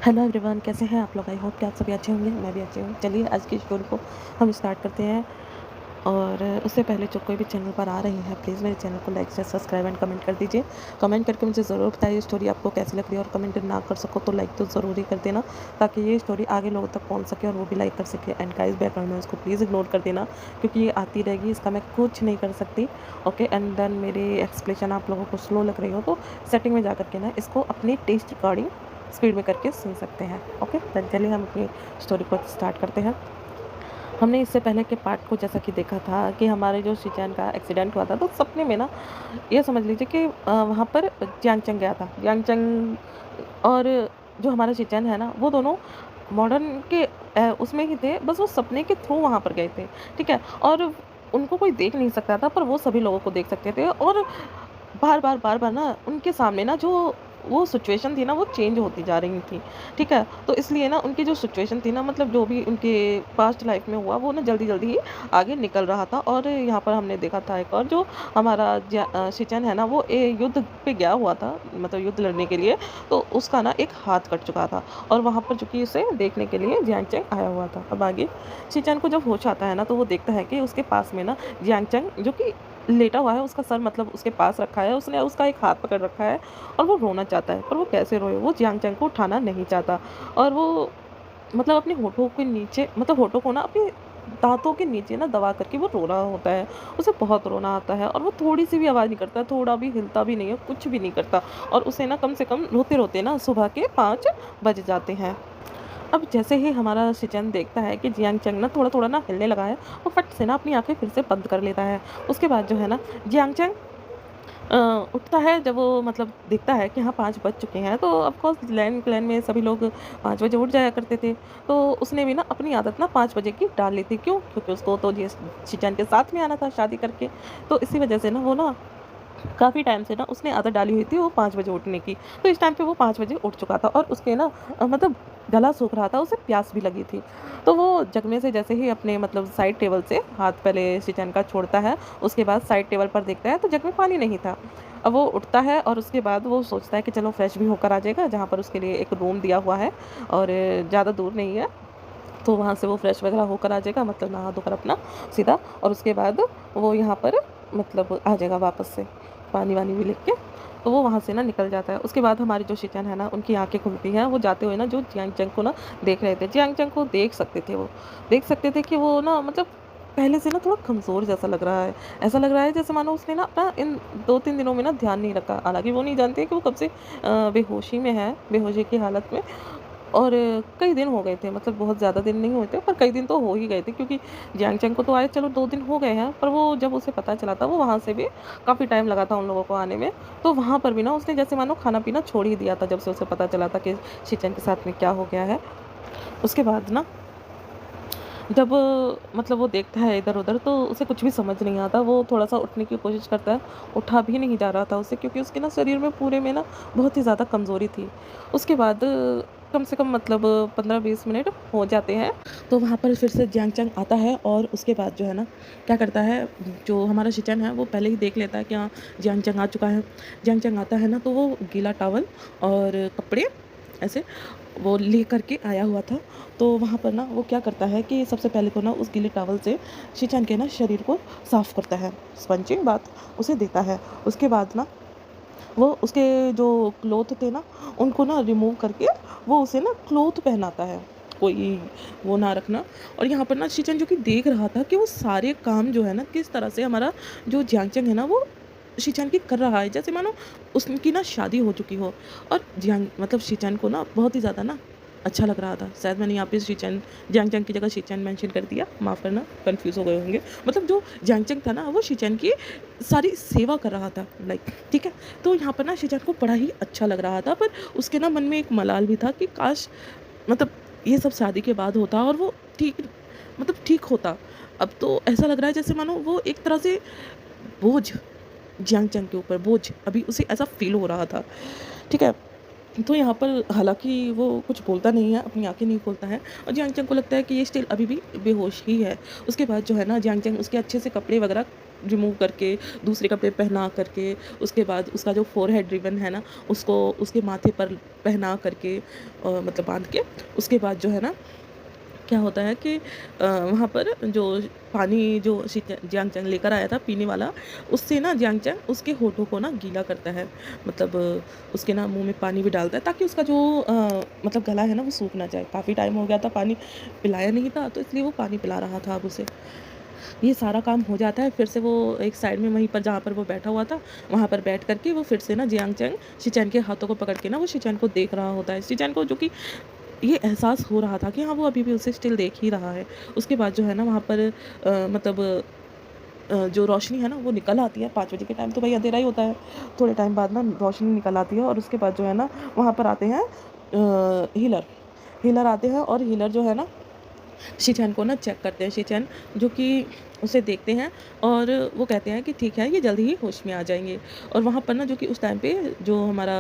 Hello everyone, कैसे हैं आप लोग? आई होप कि आप सभी अच्छे होंगे। मैं भी अच्छी हूँ। चलिए आज की स्टोरी को हम स्टार्ट करते हैं। और उससे पहले जो कोई भी चैनल पर आ रही है, प्लीज़ मेरे चैनल को like share subscribe and comment कर दीजिए। कमेंट करके मुझे ज़रूर बताइए स्टोरी आपको कैसी लग रही है, और कमेंट ना कर सको तो लाइक तो ज़रूर ही कर देना, ताकि ये स्टोरी आगे लोगों तक पहुँच सके और वो भी लाइक कर सके। एंड गाइस, बैकग्राउंड में उसको प्लीज़ इग्नोर कर देना, क्योंकि ये आती रहेगी, इसका मैं कुछ नहीं कर सकती। ओके, एंड देन मेरी एक्सप्लेशन आप लोगों को स्लो लग रही हो तो सेटिंग में जा करके ना इसको अपनी टेस्ट अकॉर्डिंग स्पीड में करके सुन सकते हैं। ओके, देन चलिए हम अपनी स्टोरी को स्टार्ट करते हैं। हमने इससे पहले के पार्ट को जैसा कि देखा था कि हमारे जो शिचैन का एक्सीडेंट हुआ था, तो सपने में ना ये समझ लीजिए कि वहाँ पर जियांगचंग गया था। जियांगचंग और जो हमारा शिचैन है ना, वो दोनों मॉडर्न के उसमें ही थे, बस वो सपने के थ्रू वहाँ पर गए थे, ठीक है? और उनको कोई देख नहीं सकता था, पर वो सभी लोगों को देख सकते थे। और बार-बार ना उनके सामने ना जो वो सिचुएशन थी ना, वो चेंज होती जा रही थी, ठीक है? तो इसलिए ना उनकी जो सिचुएशन थी ना, मतलब जो भी उनके पास्ट लाइफ में हुआ, वो ना जल्दी-जल्दी ही आगे निकल रहा था। और यहाँ पर हमने देखा था एक और जो हमारा शिचेन है ना, वो युद्ध पे गया हुआ था, मतलब युद्ध लड़ने के लिए, तो उसका ना एक हाथ कट चुका था। और वहाँ पर चूँकि उसे देखने के लिए जियांगचैंग आया हुआ था। अब आगे शिचेन को जब होश आता है ना, तो वो देखता है कि उसके पास में ना जियांगचैंग जो कि लेटा हुआ है, उसका सर मतलब उसके पास रखा है, उसने उसका एक हाथ पकड़ रखा है और वो रोना चाहता है, पर वो कैसे रोए? वो जियांगचैंग को उठाना नहीं चाहता। और वो मतलब अपने होठों के नीचे, मतलब होठों को ना अपने दाँतों के नीचे ना दबा करके वो रो रहा होता है। उसे बहुत रोना आता है और वो थोड़ी-सी भी आवाज़ नहीं करता, थोड़ा भी हिलता भी नहीं है, कुछ भी नहीं करता। और उसे ना कम से कम रोते-रोते ना सुबह के 5 बज जाते हैं। अब जैसे ही हमारा शिचेन देखता है कि जियांगचैंग ना थोड़ा-थोड़ा ना हिलने लगा है, वो फट से ना अपनी आँखें फिर से बंद कर लेता है। उसके बाद जो है ना, जियांगचैंग अ, उठता है। जब वो मतलब देखता है कि हाँ 5 बज चुके हैं, तो ऑफ़ कोर्स लैन क्लैन में सभी लोग 5 बजे उठ जाया करते थे। तो उसने भी ना अपनी आदत ना 5 बजे की डाल ली थी। क्यों? क्योंकि उसको तो जी शिचैन के साथ में आना था शादी करके। तो इसी वजह से ना वो ना काफ़ी टाइम से ना उसने आदत डाली हुई थी वो 5 बजे उठने की। तो इस टाइम पे वो 5 बजे उठ चुका था, और उसके ना मतलब गला सूख रहा था, उसे प्यास भी लगी थी। तो वो जगने से जैसे ही अपने मतलब साइड टेबल से हाथ पहले शिचैन का छोड़ता है, उसके बाद साइड टेबल पर देखता है तो जग में पानी नहीं था। अब वो उठता है और उसके बाद वो सोचता है कि चलो फ्रेश भी होकर आ जाएगा, जहाँ पर उसके लिए एक रूम दिया हुआ है और ज़्यादा दूर नहीं है। तो वहाँ से वो फ्रेश वगैरह होकर आ जाएगा, मतलब नहा धोकर अपना सीधा, और उसके बाद वो यहाँ पर मतलब आ जाएगा वापस से, पानी-वानी भी लेके। तो वो वहाँ से ना निकल जाता है। उसके बाद हमारे जो शिचैन है ना, उनकी आँखें खुलती हैं, वो जाते हुए ना जो जियांगचैंग को ना देख रहे थे। जियांगचैंग को देख सकते थे वो, देख सकते थे कि वो ना मतलब पहले से ना थोड़ा कमज़ोर जैसा लग रहा है। ऐसा लग रहा है जैसे मानो उसने ना अपना इन 2-3 दिनों में ना ध्यान नहीं रखा। हालाँकि वो नहीं जानते कि वो कब से बेहोशी में है, बेहोशी की हालत में। और कई दिन हो गए थे, मतलब बहुत ज़्यादा दिन नहीं हुए थे, पर कई दिन तो हो ही गए थे, क्योंकि जियांगचैंग को तो आए चलो 2 दिन हो गए हैं, पर वो जब उसे पता चला था, वो वहाँ से भी काफ़ी टाइम लगा था उन लोगों को आने में। तो वहाँ पर भी ना उसने जैसे मानो खाना-पीना छोड़ ही दिया था, जब से उसे पता चला था कि शिचेन के साथ में क्या हो गया है। उसके बाद ना जब मतलब वो देखता है इधर-उधर, तो उसे कुछ भी समझ नहीं आता। वो थोड़ा-सा उठने की कोशिश करता है, उठा भी नहीं जा रहा था उससे, क्योंकि उसके ना शरीर में पूरे में ना बहुत ही ज़्यादा कमज़ोरी थी। उसके बाद कम से कम मतलब 15-20 मिनट हो जाते हैं, तो वहाँ पर फिर से जियांगचैंग आता है। और उसके बाद जो है ना, क्या करता है, जो हमारा शिचेन है वो पहले ही देख लेता है कि हाँ, जियांगचैंग आ चुका है। जियांगचैंग आता है ना, तो वो गीला टॉवल और कपड़े ऐसे वो लेकर के आया हुआ था। तो वहाँ पर ना वो क्या करता है कि सबसे पहले तो ना उस गीले टॉवल से शिचैन के ना शरीर को साफ़ करता है, स्पंजिंग बाथ उसे देता है। उसके बाद ना वो उसके जो क्लॉथ थे ना, उनको ना रिमूव करके वो उसे ना क्लॉथ पहनाता है, कोई वो ना रखना। और यहाँ पर ना शिचैन जो कि देख रहा था कि वो सारे काम जो है ना, किस तरह से हमारा जो जियांगचैंग है ना, वो शिचैन की कर रहा है, जैसे मानो उसकी ना शादी हो चुकी हो। और जियांग मतलब शिचैन को ना बहुत ही ज़्यादा ना अच्छा लग रहा था। शायद मैंने यहाँ पे शिचैन जियांगचैंग की जगह शिचैन मेंशन कर दिया, माफ़ करना, कन्फ्यूज़ हो गए होंगे। मतलब जो जियांगचैंग था ना, वो शिचैन की सारी सेवा कर रहा था, लाइक, ठीक है? तो यहाँ पर ना शिचैन को बड़ा ही अच्छा लग रहा था, पर उसके ना मन में एक मलाल भी था कि काश मतलब ये सब शादी के बाद होता और वो ठीक मतलब ठीक होता। अब तो ऐसा लग रहा है जैसे मानो वो एक तरह से बोझ, जियांगचैंग के ऊपर बोझ, अभी उसे ऐसा फ़ील हो रहा था, ठीक है? तो यहाँ पर हालाँकि वो कुछ बोलता नहीं है, अपनी आँखें नहीं खोलता है, और जियांगचैंग को लगता है कि ये स्टिल अभी भी बेहोश ही है। उसके बाद जो है ना, जियांगचैंग उसके अच्छे से कपड़े वगैरह रिमूव करके दूसरे कपड़े पहना करके, उसके बाद उसका जो फ़ोरहेड रिबन है ना, उसको उसके माथे पर पहना करके मतलब बाँध के, उसके बाद जो है ना क्या होता है कि वहाँ पर जो पानी जो जियांग चैंग लेकर आया था पीने वाला, उससे ना जियांग चैंग उसके होठों को ना गीला करता है। मतलब उसके ना मुँह में पानी भी डालता है ताकि उसका जो मतलब गला है ना वो सूख ना जाए। काफ़ी टाइम हो गया था पानी पिलाया नहीं था, तो इसलिए वो पानी पिला रहा था अब उसे। ये सारा काम हो जाता है, फिर से वो एक साइड में वहीं पर जहाँ पर वो बैठा हुआ था, वहाँ पर बैठ कर के वो फिर से ना जियांग-चैंग शीचैन के हाथों को पकड़ के ना वो शीचैन को देख रहा होता है। शीचैन को जो कि ये एहसास हो रहा था कि हाँ, वो अभी भी उसे स्टिल देख ही रहा है। उसके बाद जो है ना वहाँ पर मतलब जो रोशनी है ना वो निकल आती है 5 बजे के टाइम, तो भाई अंधेरा ही होता है। थोड़े टाइम बाद ना रोशनी निकल आती है और उसके बाद जो है ना वहाँ पर आते हैं हीलर। हीलर आते हैं और हीलर जो है ना शीचैन को ना चेक करते हैं। शीचैन जो कि उसे देखते हैं और वो कहते हैं कि ठीक है, ये जल्दी ही होश में आ जाएँगे। और वहाँ पर ना जो कि उस टाइम पे जो हमारा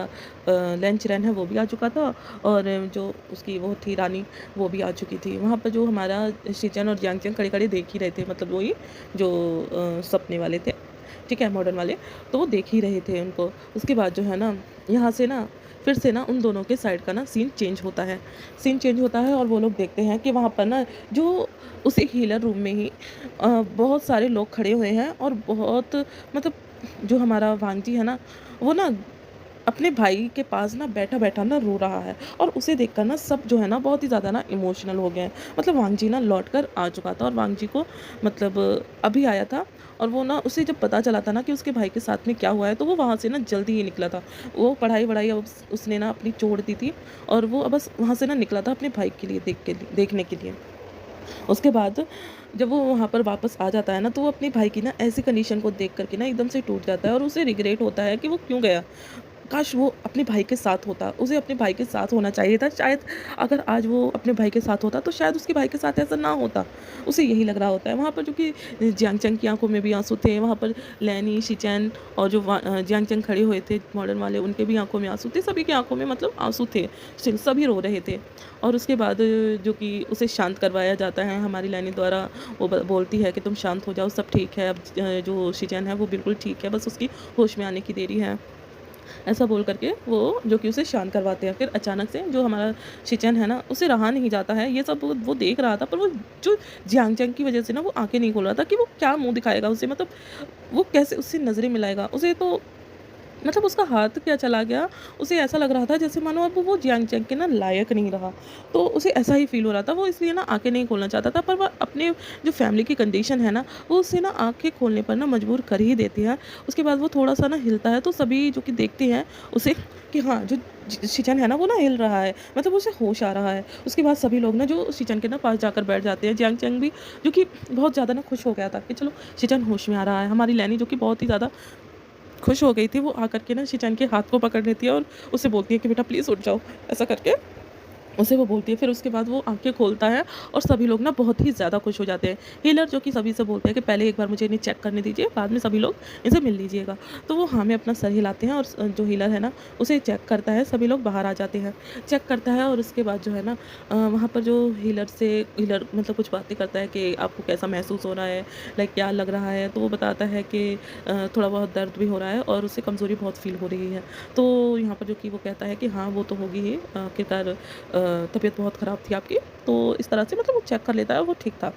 लेन चेरेन है वो भी आ चुका था और जो उसकी वो थी रानी, वो भी आ चुकी थी। वहाँ पर जो हमारा शीचैन और जियांग-चैंग खड़े-खड़े देख ही रहे थे, मतलब वही जो सपने वाले थे, ठीक है, मॉडर्न वाले, तो वो देख ही रहे थे उनको। उसके बाद जो है ना यहाँ से ना फिर से ना उन दोनों के साइड का ना सीन चेंज होता है। सीन चेंज होता है और वो लोग देखते हैं कि वहाँ पर ना जो उस एक हीलर रूम में ही बहुत सारे लोग खड़े हुए हैं और बहुत मतलब जो हमारा वांगजी है ना, वो ना अपने भाई के पास ना बैठा-बैठा ना रो रहा है और उसे देखकर ना सब जो है ना बहुत ही ज़्यादा ना इमोशनल हो गए हैं। मतलब वांगजी ना लौट कर आ चुका था और वांगजी को मतलब अभी आया था और वो ना उसे जब पता चला था ना कि उसके भाई के साथ में क्या हुआ है, तो वो वहाँ से ना जल्दी ही निकला था। वो पढ़ाई-वढ़ाई अब उसने ना अपनी छोड़ दी थी और वो बस वहाँ से ना निकला था अपने भाई के लिए देखने के लिए। उसके बाद जब वो वहाँ पर वापस आ जाता है ना, तो वो अपने भाई की ना ऐसी कंडीशन को देख कर के ना एकदम से टूट जाता है और उसे रिग्रेट होता है कि वो क्यों गया। काश वो अपने भाई के साथ होता, उसे अपने भाई के साथ होना चाहिए था। शायद अगर आज वो अपने भाई के साथ होता, तो शायद उसके भाई के साथ ऐसा ना होता। उसे यही लग रहा होता है। वहाँ पर जो कि जियांग-चैंग की आँखों में भी आँसू थे, वहाँ पर लैनी, शीचैन और जो जियांग-चैंग खड़े हुए थे मॉडर्न वाले, उनके भी आँखों में आँसू थे, सभी की आँखों में मतलब आँसू थे। स्टिल सभी रो रहे थे और उसके बाद जो कि उसे शांत करवाया जाता है हमारी लैनी द्वारा। वो बोलती है कि तुम शांत हो जाओ, सब ठीक है। अब जो शीचैन है वो बिल्कुल ठीक है, बस उसकी होश में आने की देरी है। ऐसा बोल कर के वो जो कि उसे शांत करवाते हैं। फिर अचानक से जो हमारा शीचैन है ना, उसे रहा नहीं जाता है। ये सब वो देख रहा था, पर वो जो जियांग-चैंग की वज़ह से ना वो आँखें नहीं खोल रहा था कि वो क्या मुँह दिखाएगा उसे, मतलब वो कैसे उससे नज़रें मिलाएगा? उसे तो मतलब उसका हाथ क्या चला गया, उसे ऐसा लग रहा था जैसे मानो अब वो जियांग-चैंग के ना लायक नहीं रहा। तो उसे ऐसा ही फ़ील हो रहा था, वो इसलिए ना आँखें नहीं खोलना चाहता था, पर वो अपने जो फ़ैमिली की कंडीशन है ना, वो उसे ना आँखें खोलने पर ना मजबूर कर ही देती है। उसके बाद वो थोड़ा-सा ना हिलता है, तो सभी जो कि देखते हैं उसे कि हाँ, जो शिचन है ना, वो ना हिल रहा है, मतलब उसे होश आ रहा है। उसके बाद सभी लोग ना जो शिचन के ना पास जाकर बैठ जाते हैं। जियांग-चैंग भी जो कि बहुत ज़्यादा ना खुश हो गया था कि चलो शिचन होश में आ रहा है। हमारी लैनी जो कि बहुत ही ज़्यादा खुश हो गई थी, वो आकर के ना शिचैन के हाथ को पकड़ लेती है और उसे बोलती है कि बेटा प्लीज़ उठ जाओ, ऐसा करके उसे वो बोलती है। फिर उसके बाद वो आँखें खोलता है और सभी लोग ना बहुत ही ज़्यादा खुश हो जाते हैं। हीलर जो कि सभी से बोलते हैं कि पहले एक बार मुझे इन्हें चेक करने दीजिए, बाद में सभी लोग इनसे मिल लीजिएगा। तो वो हाँ में अपना सर हिलाते हैं और जो हीलर है ना, उसे चेक करता है, सभी लोग बाहर आ जाते हैं। चेक करता है और उसके बाद जो है ना वहाँ पर जो हीलर मतलब कुछ बातें करता है कि आपको कैसा महसूस हो रहा है, लाइक क्या लग रहा है? तो वो बताता है कि थोड़ा बहुत दर्द भी हो रहा है और उसे कमज़ोरी बहुत फ़ील हो रही है। तो यहाँ पर जो कि वो कहता है कि हाँ, वो तो होगी ही, आखिरकार तबीयत बहुत ख़राब थी आपकी। तो इस तरह से मतलब वो चेक कर लेता है और वो ठीक था।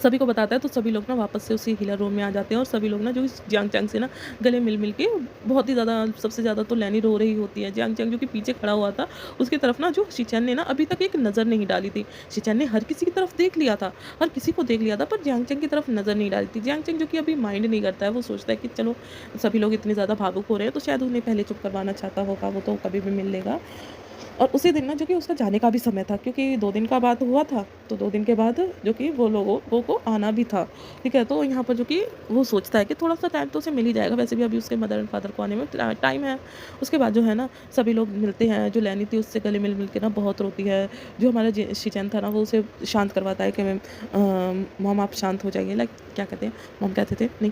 सभी को बताता है, तो सभी लोग ना वापस से उसी हीलर रूम में आ जाते हैं और सभी लोग ना जो इस जियांग-चैंग से ना गले मिल-मिल के बहुत ही ज़्यादा, सबसे ज़्यादा तो लैनी रो रही होती है। जियांग-चैंग जो कि पीछे खड़ा हुआ था, उसकी तरफ ना जो शिचैन ने ना अभी तक एक नज़र नहीं डाली थी। शिचैन ने हर किसी की तरफ देख लिया था, हर किसी को देख लिया था, पर जियांग-चैंग की तरफ नज़र नहीं डाली थी। जियांग-चैंग जो कि अभी माइंड नहीं करता है, वो सोचता है कि चलो सभी लोग इतने ज़्यादा भावुक हो रहे हैं, तो शायद उन्हें पहले चुप करवाना चाहता होगा, वो तो कभी भी मिल लेगा। और उसी दिन ना जो कि उसका जाने का भी समय था, क्योंकि 2 दिन का बाद हुआ था, तो 2 दिन के बाद जो कि वो लोगों को आना भी था, ठीक है? तो यहाँ पर जो कि वो सोचता है कि थोड़ा-सा टाइम तो उसे मिल ही जाएगा, वैसे भी अभी उसके मदर एंड फादर को आने में टाइम है। उसके बाद जो है ना सभी लोग मिलते हैं, जो लैनी थी उससे गले मिल-मिल के ना बहुत रोती है। जो हमारा शिचैन था ना, वो उसे शांत करवाता है कि मैम मॉम आप शांत हो जाइए, लाइक क्या कहते हैं, मॉम कहते थे नहीं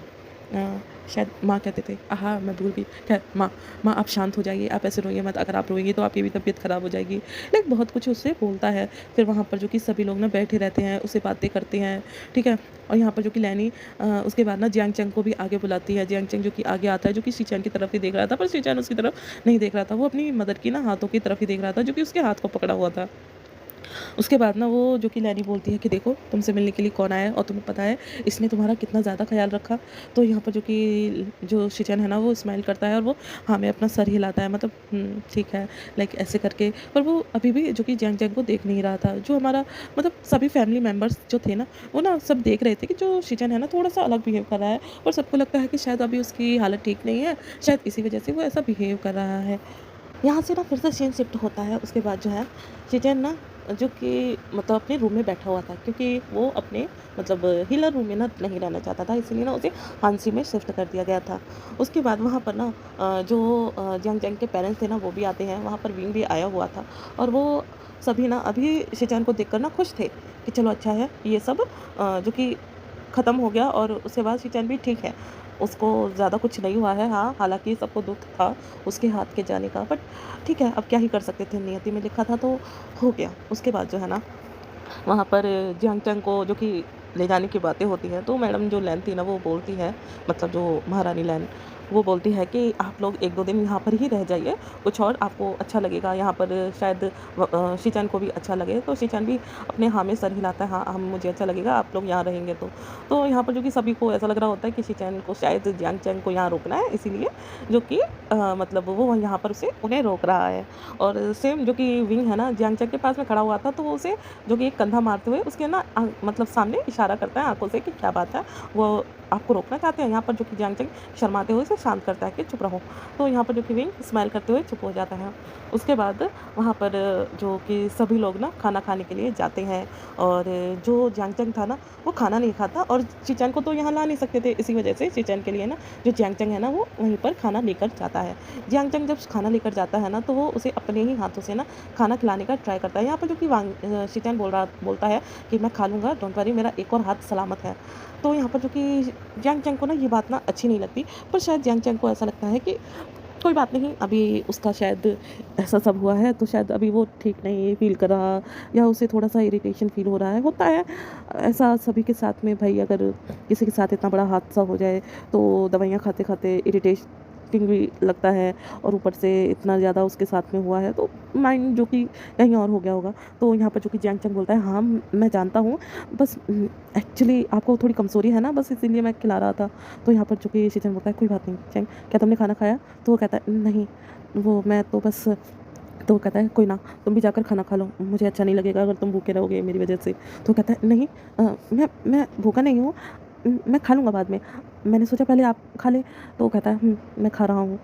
शायद माँ कहते थे, हाँ मैं भूल गई, खैर माँ, माँ आप शांत हो जाइए, आप ऐसे रोइए मत, अगर आप रोएंगी तो आपकी भी तबीयत खराब हो जाएगी। लाइक बहुत कुछ उससे बोलता है। फिर वहाँ पर जो कि सभी लोग ना बैठे रहते हैं, उससे बातें करते हैं, ठीक है। और यहाँ पर जो कि लैनी उसके बाद ना जियांग चंग को भी आगे बुलाती है। जियांग चंग जो कि आगे आता है, जो कि शीचैन की तरफ ही देख रहा था, पर शीचैन उसकी तरफ नहीं देख रहा था, वो अपनी मदर की ना हाथों की तरफ ही देख रहा था, जो कि उसके हाथ को पकड़ा हुआ था। उसके बाद ना वो जो कि लैनी बोलती है कि देखो तुमसे मिलने के लिए कौन आया है और तुम्हें पता है इसने तुम्हारा कितना ज़्यादा ख्याल रखा। तो यहाँ पर जो कि जो शिचन है ना वो स्माइल करता है और वो हाँ में अपना सर हिलाता है, मतलब ठीक है, लाइक ऐसे करके। पर वो अभी भी जो कि जैंग जैंग को देख नहीं रहा था। जो हमारा मतलब सभी फैमिली मेम्बर्स जो थे ना, वो ना सब देख रहे थे कि जो शिचन है ना थोड़ा सा अलग बिहेव कर रहा है, और सबको लगता है कि शायद अभी उसकी हालत ठीक नहीं है, शायद इसी वजह से वो ऐसा बिहेव कर रहा है। यहाँ से ना फिर से सीन शिफ्ट होता है। उसके बाद जो है शीजन ना जो कि मतलब अपने रूम में बैठा हुआ था, क्योंकि वो अपने मतलब हीलर रूम में ना नहीं रहना चाहता था, इसीलिए ना उसे हांसी में शिफ्ट कर दिया गया था। उसके बाद वहाँ पर ना जो जंग जंग के पेरेंट्स थे ना वो भी आते हैं, वहाँ पर विंग भी आया हुआ था। और वो सभी ना अभी शीजान को देखकर ना खुश थे कि चलो अच्छा है ये सब जो कि ख़त्म हो गया, और उसके बाद शीचैन भी ठीक है, उसको ज़्यादा कुछ नहीं हुआ है। हाँ, हालाँकि सबको दुःख था उसके हाथ के जाने का, बट ठीक है, अब क्या ही कर सकते थे, नियति में लिखा था तो हो गया। उसके बाद जो है ना वहाँ पर जियांग चंग को जो कि ले जाने की बातें होती हैं, तो मैडम जो लैन थी ना वो बोलती है, मतलब जो महारानी लैन, वो बोलती है कि आप लोग 1-2 दिन यहाँ पर ही रह जाइए, कुछ और आपको अच्छा लगेगा यहाँ पर, शायद शीचान को भी अच्छा लगे। तो शीचान भी अपने हाँ में सर हिलाता है, हाँ हम मुझे अच्छा लगेगा आप लोग यहाँ रहेंगे तो यहाँ पर जो कि सभी को ऐसा लग रहा होता है कि शीचान को शायद जियांग चंग को यहाँ रोकना है, इसीलिए जो कि मतलब वो यहाँ पर उसे उन्हें रोक रहा है। और सेम जो कि विंग है ना जियांग चंग के पास में खड़ा हुआ था, तो वो उसे जो कि एक कंधा मारते हुए उसके ना मतलब सामने इशारा करता है आंखों से कि क्या बात है, वो आपको रोकना चाहते हैं। यहाँ पर जो कि जियांग चंग शर्माते हुए उसे शांत करता है कि चुप रहो। तो यहाँ पर जो कि विंग स्माइल करते हुए चुप हो जाता है। उसके बाद वहाँ पर जो कि सभी लोग ना खाना खाने के लिए जाते हैं, और जो जियांग चंग था ना वो खाना नहीं खाता, और शीचैन को तो यहाँ ला नहीं सकते थे, इसी वजह से शीचैन के लिए ना जो जियांग चंग है ना वो वहीं पर खाना लेकर जाता है। जियांग चंग जब खाना लेकर जाता है ना तो वो उसे अपने ही हाथों से ना खाना खिलाने का ट्राई करता है। यहाँ पर जो कि शीचैन बोलता है कि मैं खा लूँगा, डोंट वरी, मेरा एक और हाथ सलामत है। तो यहाँ पर जो कि जियांग चंग को ना ये बात ना अच्छी नहीं लगती, पर शायद जियांग चंग को ऐसा लगता है कि कोई बात नहीं, अभी उसका शायद ऐसा सब हुआ है तो शायद अभी वो ठीक नहीं फील कर रहा, या उसे थोड़ा-सा इरिटेशन फील हो रहा है। होता है ऐसा सभी के साथ में भाई, अगर किसी के साथ इतना बड़ा हादसा हो जाए तो दवाइयाँ खाते-खाते इरिटेटिंग भी लगता है, और ऊपर से इतना ज़्यादा उसके साथ में हुआ है तो माइंड जो कि कहीं और हो गया होगा। तो यहाँ पर जो कि जियांग चंग बोलता है, हाँ मैं जानता हूँ, बस एक्चुअली आपको थोड़ी कमज़ोरी है ना, बस इसीलिए मैं खिला रहा था। तो यहाँ पर जो कि शीचन बोलता है, कोई बात नहीं चंग, क्या तुमने खाना खाया? तो वो कहता है नहीं, वो मैं तो बस, तो वो कहता है कोई ना, तुम भी जाकर खाना खा लो, मुझे अच्छा नहीं लगेगा अगर तुम भूखे रहोगे मेरी वजह से। तो वो कहता है नहीं, मैं भूखा नहीं हूँ, मैं खा लूँगा बाद में, मैंने सोचा पहले आप खा लें। तो वो कहता है मैं खा रहा हूँ,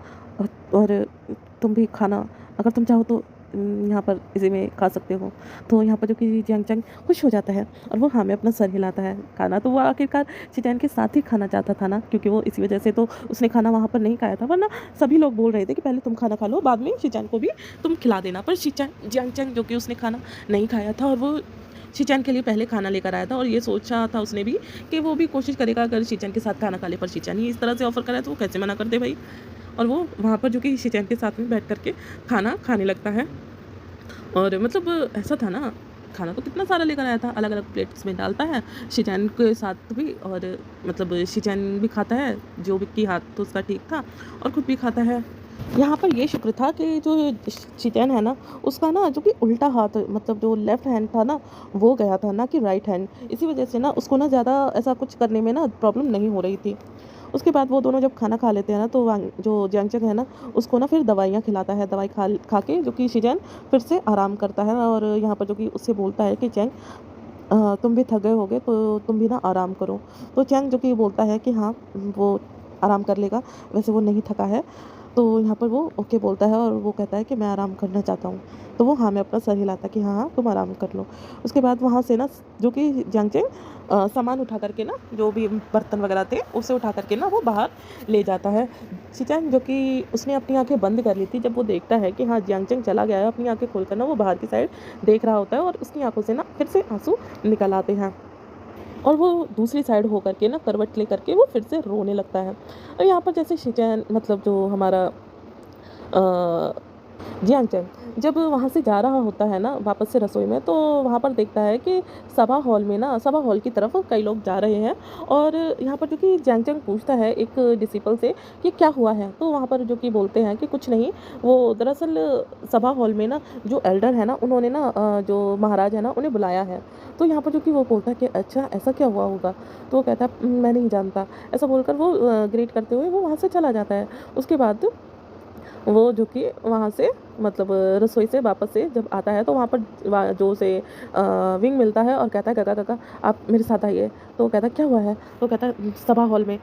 और तुम भी खाना, अगर तुम चाहो तो यहाँ पर इसी में खा सकते हो। तो यहाँ पर जो कि जियांग चंग खुश हो जाता है, और वो हाँ में अपना सर हिलाता है। खाना तो वो आखिरकार शीचैन के साथ ही खाना चाहता था ना, क्योंकि वो इसी वजह से तो उसने खाना वहाँ पर नहीं खाया था, वरना सभी लोग बोल रहे थे कि पहले तुम खाना खा लो, बाद में शीचैन को भी तुम खिला देना। पर शीचैन जियांग चंग जो कि उसने खाना नहीं खाया था, और वो शीचैन के लिए पहले खाना लेकर आया था, और ये सोचा था उसने भी कि वो भी कोशिश करेगा अगर शीचैन के साथ खाना खा ले, पर शीचैन ही इस तरह से ऑफ़र कराया तो वो कैसे मना कर दे भाई। और वो वहाँ पर जो कि शीचैन के साथ में बैठ कर के खाना खाने लगता है। और मतलब ऐसा था ना, खाना तो कितना सारा लेकर आया था, अलग-अलग प्लेट्स में डालता है, शीचैन के साथ भी, और मतलब शीचैन भी खाता है, जो भी की हाथ तो उसका ठीक था, और खुद भी खाता है। यहाँ पर ये शुक्र था कि जो शीचैन है ना, उसका ना जो कि उल्टा हाथ, मतलब जो लेफ्ट हैंड था ना, वो गया था, ना कि राइट हैंड। इसी वजह से ना उसको ना ज़्यादा ऐसा कुछ करने में ना प्रॉब्लम नहीं हो रही थी। उसके बाद वो दोनों जब खाना खा लेते हैं ना, तो जो जियांगचंग है ना, उसको ना फिर दवाइयाँ खिलाता है। दवाई खा के जो कि शीजन फिर से आराम करता है, और यहाँ पर जो कि उससे बोलता है कि चैंग तुम भी थक गए होगे तो तुम भी ना आराम करो। तो चैंग जो कि बोलता है कि हाँ वो आराम कर लेगा, वैसे वो नहीं थका है। तो यहाँ पर वो ओके बोलता है, और वो कहता है कि मैं आराम करना चाहता हूँ। तो वो हाँ में अपना सर हिलाता है कि हाँ हाँ तुम आराम कर लो। उसके बाद वहाँ से ना जो कि जियांगचंग सामान उठा करके ना, जो भी बर्तन वगैरह थे उसे उठा करके ना वो बाहर ले जाता है। शीचैन जो कि उसने अपनी आंखें बंद कर ली थी, जब वो देखता है कि हाँ जियांगचंग चला गया है, अपनी आंखें खोलकर ना वो बाहर की साइड देख रहा होता है, और उसकी आंखों से ना फिर से आंसू निकल आते हैं। और वो दूसरी साइड होकर के ना करवट लेकर के वो फिर से रोने लगता है। और यहाँ पर जैसे शिचैन मतलब जो हमारा जियांगचैंग जब वहाँ से जा रहा होता है ना वापस से रसोई में, तो वहाँ पर देखता है कि सभा हॉल की तरफ कई लोग जा रहे हैं। और यहाँ पर जो कि जियांगचैंग पूछता है एक डिसिपल से कि क्या हुआ है, तो वहाँ पर जो कि बोलते हैं कि कुछ नहीं, वो दरअसल सभा हॉल में ना जो एल्डर है ना उन्होंने ना जो महाराज है ना उन्हें बुलाया है। तो यहाँ पर जो कि वो बोलता है कि अच्छा ऐसा क्या हुआ होगा, तो वो कहता है मैं नहीं जानता, ऐसा बोलकर वो ग्रीट करते हुए वो वहाँ से चला जाता है। उसके बाद वो जो कि वहाँ से मतलब रसोई से वापस से जब आता है, तो वहाँ पर जो उसे विंग मिलता है और कहता है काका काका आप मेरे साथ आइए। तो वो कहता है क्या हुआ है, तो कहता है सभा हॉल में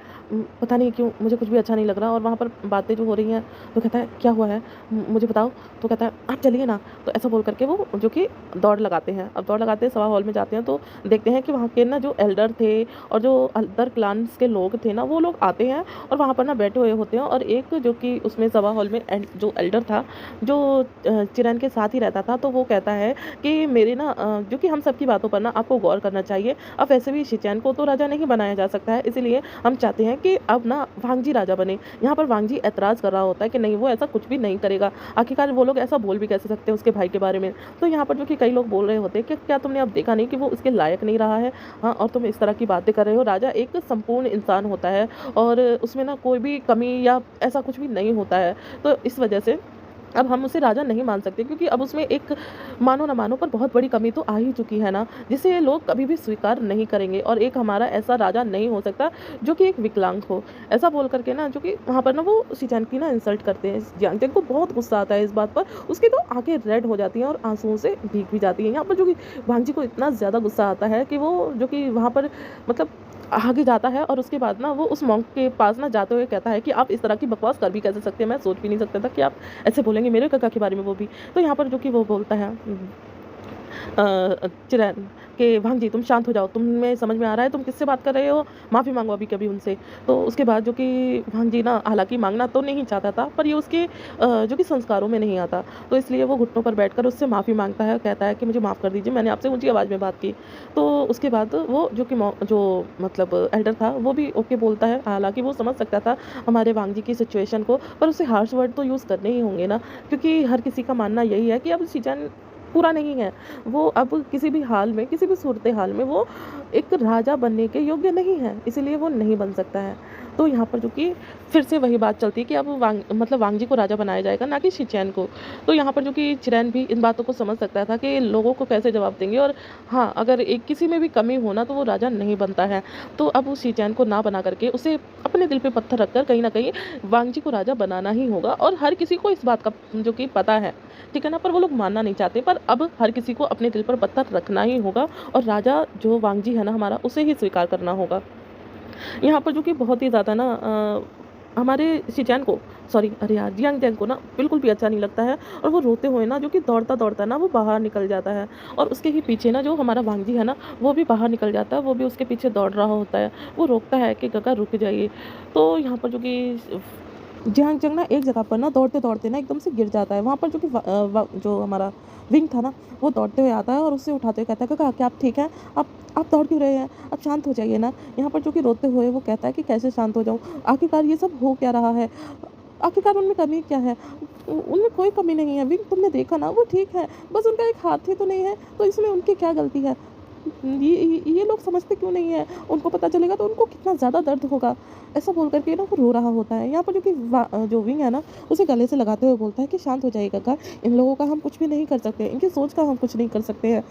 पता नहीं क्यों मुझे कुछ भी अच्छा नहीं लग रहा और वहाँ पर बातें जो हो रही हैं। तो कहता है क्या हुआ है, मुझे बताओ। तो कहता है आप चलिए ना। तो ऐसा बोल करके वो जो कि दौड़ लगाते हैं। अब दौड़ लगाते हैं सभा हॉल में जाते हैं, तो देखते हैं कि वहाँ के ना जो एल्डर थे और जो अदर क्लान्स के लोग थे ना वो लोग आते हैं और वहाँ पर ना बैठे हुए होते हैं। और एक जो कि उसमें सभा हॉल में जो एल्डर था, जो चिरैन के साथ ही रहता था, तो वो कहता है कि मेरे ना जो कि हम सबकी बातों पर ना आपको गौर करना चाहिए। अब वैसे भी शिचैन को तो राजा नहीं बनाया जा सकता है, इसीलिए हम चाहते हैं कि अब ना वांगजी राजा बने। यहाँ पर वांगजी ऐतराज़ कर रहा होता है कि नहीं, वो ऐसा कुछ भी नहीं करेगा। आखिरकार वो लोग ऐसा बोल भी कैसे सकते हैं उसके भाई के बारे में। तो यहाँ पर जो कि कई लोग बोल रहे होते हैं कि क्या तुमने अब देखा नहीं कि वो उसके लायक नहीं रहा है, हाँ, और तुम इस तरह की बातें कर रहे हो। राजा एक संपूर्ण इंसान होता है और उसमें ना कोई भी कमी या ऐसा कुछ भी नहीं होता है। तो इस वजह से अब हम उसे राजा नहीं मान सकते, क्योंकि अब उसमें एक मानो ना मानो पर बहुत बड़ी कमी तो आ ही चुकी है ना, जिसे लोग कभी भी स्वीकार नहीं करेंगे। और एक हमारा ऐसा राजा नहीं हो सकता जो कि एक विकलांग हो। ऐसा बोल करके ना जो कि वहाँ पर ना वो शिचैन की ना इंसल्ट करते हैं। जियांगचैंग को बहुत गुस्सा आता है इस बात पर, उसकी तो आंखें रेड हो जाती हैं और आंसुओं से भीग भी जाती हैं। यहाँ पर जो कि वांगजी को इतना ज़्यादा गुस्सा आता है कि वो जो कि वहाँ पर मतलब आगे जाता है और उसके बाद ना वो उस मॉन्क के पास ना जाते हुए कहता है कि आप इस तरह की बकवास कर भी कैसे सकते हैं, मैं सोच भी नहीं सकता था कि आप ऐसे बोलेंगे मेरे काका के बारे में, वो भी। तो यहाँ पर जो कि वो बोलता है चिरैन कि भांजी तुम शांत हो जाओ, तुम्हें समझ में आ रहा है तुम किससे बात कर रहे हो, माफ़ी मांगो अभी कभी उनसे। तो उसके बाद जो कि भांजी ना हालांकि मांगना तो नहीं चाहता था, पर ये उसके जो कि संस्कारों में नहीं आता, तो इसलिए वो घुटनों पर बैठकर उससे माफ़ी मांगता है, कहता है कि मुझे माफ़ कर दीजिए, मैंने आपसे ऊंची आवाज़ में बात की। तो उसके बाद वो जो कि जो मतलब एल्डर था वो भी ओके बोलता है। हालांकि वो समझ सकता था हमारे वांगजी की सिचुएशन को, पर उसे हार्श वर्ड तो यूज़ करने ही होंगे ना, क्योंकि हर किसी का मानना यही है कि अब शिचैन पूरा नहीं है। वो अब किसी भी हाल में, किसी भी सूरत हाल में वो एक राजा बनने के योग्य नहीं है, इसीलिए वो नहीं बन सकता है। तो यहाँ पर जो कि फिर से वही बात चलती है कि अब मतलब वांगजी को राजा बनाया जाएगा, ना कि शिचैन को। तो यहाँ पर जो कि चिरैन भी इन बातों को समझ सकता था कि लोगों को कैसे जवाब देंगे, और हाँ, अगर एक किसी में भी कमी हो ना तो वो राजा नहीं बनता है। तो अब उस शिचैन को ना बना करके उसे अपने दिल पे पत्थर रखकर कहीं न कहीं वांगजी को राजा बनाना ही होगा। और हर किसी को इस बात का जो कि पता है, ठीक है ना? पर वो लोग मानना नहीं चाहते, पर अब हर किसी को अपने दिल पर पत्थर रखना ही होगा और राजा जो वांगजी है ना हमारा, उसे ही स्वीकार करना होगा। यहाँ पर जो कि बहुत ही ज़्यादा ना हमारे शिचैन को, सॉरी अरे यार, जियांगचैंग को ना बिल्कुल भी अच्छा नहीं लगता है। और वो रोते हुए ना जो कि दौड़ता-दौड़ता ना वो बाहर निकल जाता है। और उसके ही पीछे ना जो हमारा वांगजी है ना, वो भी बाहर निकल जाता है, वो भी उसके पीछे दौड़ रहा होता है। वो रोकता है कि काका रुक जाइए। तो यहाँ पर जो कि जियांगचैंग ना एक जगह पर ना दौड़ते-दौड़ते ना एकदम से गिर जाता है। वहाँ पर जो कि जो हमारा विंग था ना, वो दौड़ते हुए आता है और उससे उठाते हुए कहता है, "काका क्या आप ठीक हैं? आप दौड़ क्यों रहे हैं? आप शांत हो जाइए ना।" यहाँ पर जो कि रोते हुए वो कहता है कि कैसे शांत हो जाऊँ? आखिरकार ये सब हो क्या रहा है? आखिरकार उनमें कमी क्या है? उनमें कोई कमी नहीं है। विंग तुमने देखा ना, वो ठीक है, बस उनका एक हाथ ही तो नहीं है, तो इसमें उनकी क्या गलती है? ये लोग समझते क्यों नहीं है? उनको पता चलेगा तो उनको कितना ज़्यादा दर्द होगा। ऐसा बोल कर के ना वो रो रहा होता है। यहाँ पर जो कि जो विंग है ना, उसे गले से लगाते हुए बोलता है कि शांत हो जाइए काका, इन लोगों का हम कुछ भी नहीं कर सकते, इनकी सोच का हम कुछ नहीं कर सकते हैं।